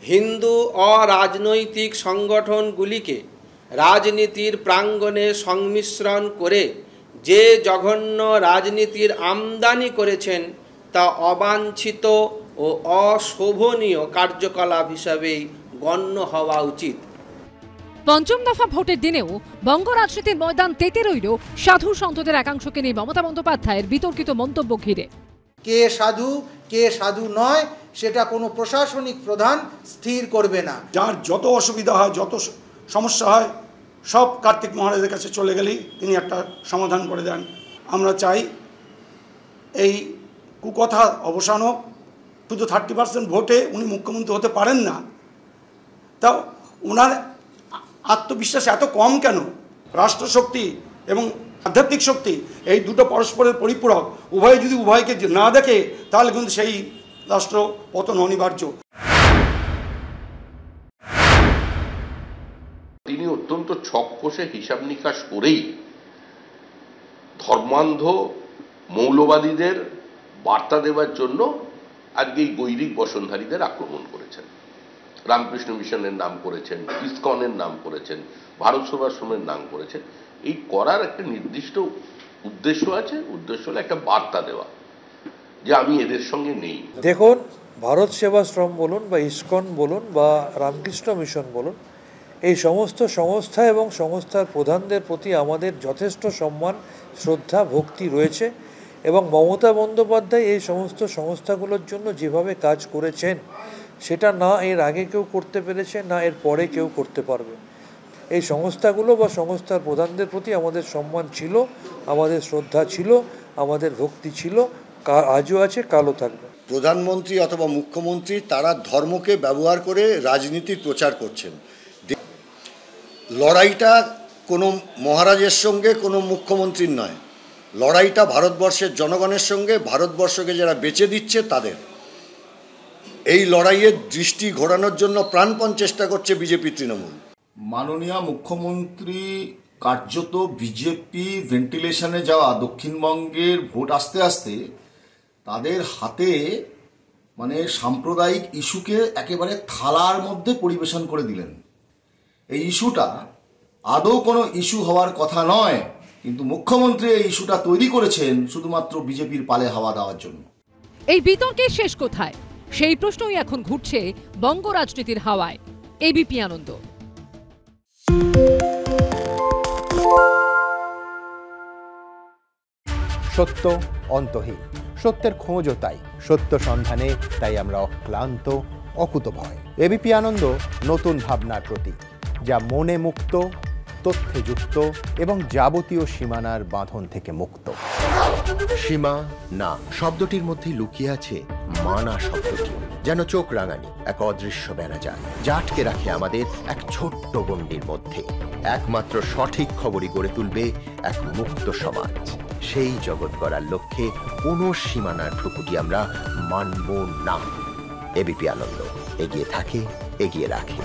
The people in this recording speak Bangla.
হিন্দু অরাজনৈতিক সংগঠনগুলিকে রাজনীতির প্রাঙ্গণে সংমিশ্রণ করে যে জঘন্য রাজনীতির আমদানি করেছেন তা অবাঞ্ছিত ও অশোভনীয় কার্যকলাপ হিসাবেই গণ্য হওয়া উচিত। পঞ্চম দফা ভোটের দিনেও বঙ্গ রাজনীতির ময়দান তেতে রইল সাধু সন্তদের একাংশকে নিয়ে মমতা বন্দ্যোপাধ্যায়ের বিতর্কিত মন্তব্য ঘিরে। কে সাধু নয় সেটা কোনো প্রশাসনিক প্রধান স্থির করবে না। যার যত অসুবিধা হয়, যত সমস্যা হয়, সব কার্তিক মহারাজের কাছে চলে গেলেই তিনি একটা সমাধান করে দেন। আমরা চাই এই কুকথা অবসান হোক। শুধু 30% ভোটে উনি মুখ্যমন্ত্রী হতে পারেন না, তাও ওনার আত্মবিশ্বাস এত কম কেন? রাষ্ট্রশক্তি এবং আধ্যাত্মিক শক্তি এই দুটো পরস্পরের পরিপূরক। উভয়ে যদি উভয়কে না দেখে তাহলে কিন্তু সেই রাষ্ট্র পতন অনিবার্য। তিনি অত্যন্ত ছক কষে হিসাব নিকাশ করেই ধর্মান্ধ মৌলবাদীদের বার্তা দেওয়ার জন্য আজকে এই গৈরিক বসনধারীদের আক্রমণ করেছেন। রামকৃষ্ণ মিশনের নাম করেছেন, ইসকনের নাম করেছেন, ভারত সেবাশ্রমের নাম করেছেন। এই করার একটা নির্দিষ্ট উদ্দেশ্য আছে। উদ্দেশ্য হলো একটা বার্তা দেওয়া যে আমি এদের সঙ্গে নেই। দেখুন, ভারত সেবাশ্রম বলুন বা ইসকন বলুন বা রামকৃষ্ণ মিশন বলুন, এই সমস্ত সংস্থা এবং সংস্থার প্রধানদের প্রতি আমাদের যথেষ্ট সম্মান, শ্রদ্ধা, ভক্তি রয়েছে এবং মমতা বন্দ্যোপাধ্যায় এই সমস্ত সংস্থাগুলোর জন্য যেভাবে কাজ করেছেন সেটা না এর আগে কেউ করতে পেরেছে, না এর পরে কেউ করতে পারবে। এই সংস্থাগুলো বা সংস্থার প্রধানদের প্রতি আমাদের সম্মান ছিল, আমাদের শ্রদ্ধা ছিল, আমাদের ভক্তি ছিল, আজও আছে, কালও থাকবে। প্রধানমন্ত্রী অথবা মুখ্যমন্ত্রী তারা ধর্মকে ব্যবহার করে রাজনীতির প্রচার করছেন। লড়াইটা কোনো মহারাজের সঙ্গে, কোনো মুখ্যমন্ত্রীর নয়। লড়াইটা ভারতবর্ষের জনগণের সঙ্গে, ভারতবর্ষকে যারা বেচে দিচ্ছে তাদের। এই লড়াইয়ের দৃষ্টি ঘোরানোর জন্য প্রাণপণ চেষ্টা করছে বিজেপি তৃণমূল। মাননীয় মুখ্যমন্ত্রী কার্যত বিজেপি ভেন্টিলেশনে যাওয়া দক্ষিণবঙ্গের ভোট আসতে আসতে তাদের হাতে সাম্প্রদায়িক ইস্যুকে একেবারে থালার মধ্যে পরিবেশন করে দিলেন। এই ইস্যুটা আদৌ কোনো ইস্যু হওয়ার কথা নয়, কিন্তু মুখ্যমন্ত্রী এই ইস্যুটা তৈরি করেছেন শুধুমাত্র বিজেপির পালে হাওয়া দেওয়ার জন্য। এই বিতর্কের শেষ কোথায়, সেই প্রশ্নই এখন ঘুরছে বঙ্গ রাজনীতির হাওয়ায়। এবিপি আনন্দ। সত্য অন্তহীন, সত্যের খোঁজও তাই, সত্য সন্ধানে তাই আমরা অক্লান্ত, অকুতভয়। এবিপি আনন্দ নতুন ভাবনার প্রতীক, যা মনে মুক্ত, তথ্যে যুক্ত এবং যাবতীয় সীমানার বাঁধন থেকে মুক্ত। সীমা না শব্দটির মধ্যে লুকিয়ে আছে মানা শব্দটি, যেন চোখ রাঙানি এক অদৃশ্য ব্যানাজার, যা আটকে রাখে আমাদের এক ছোট্ট গণ্ডির মধ্যে। একমাত্র সঠিক খবরই গড়ে তুলবে এক মুক্ত সমাজ। সেই জগৎ গড়ার লক্ষ্যে কোনো সীমানার ঠুকুটি আমরা মানব না। এবিপি আনন্দ এগিয়ে থাকে, এগিয়ে রাখে।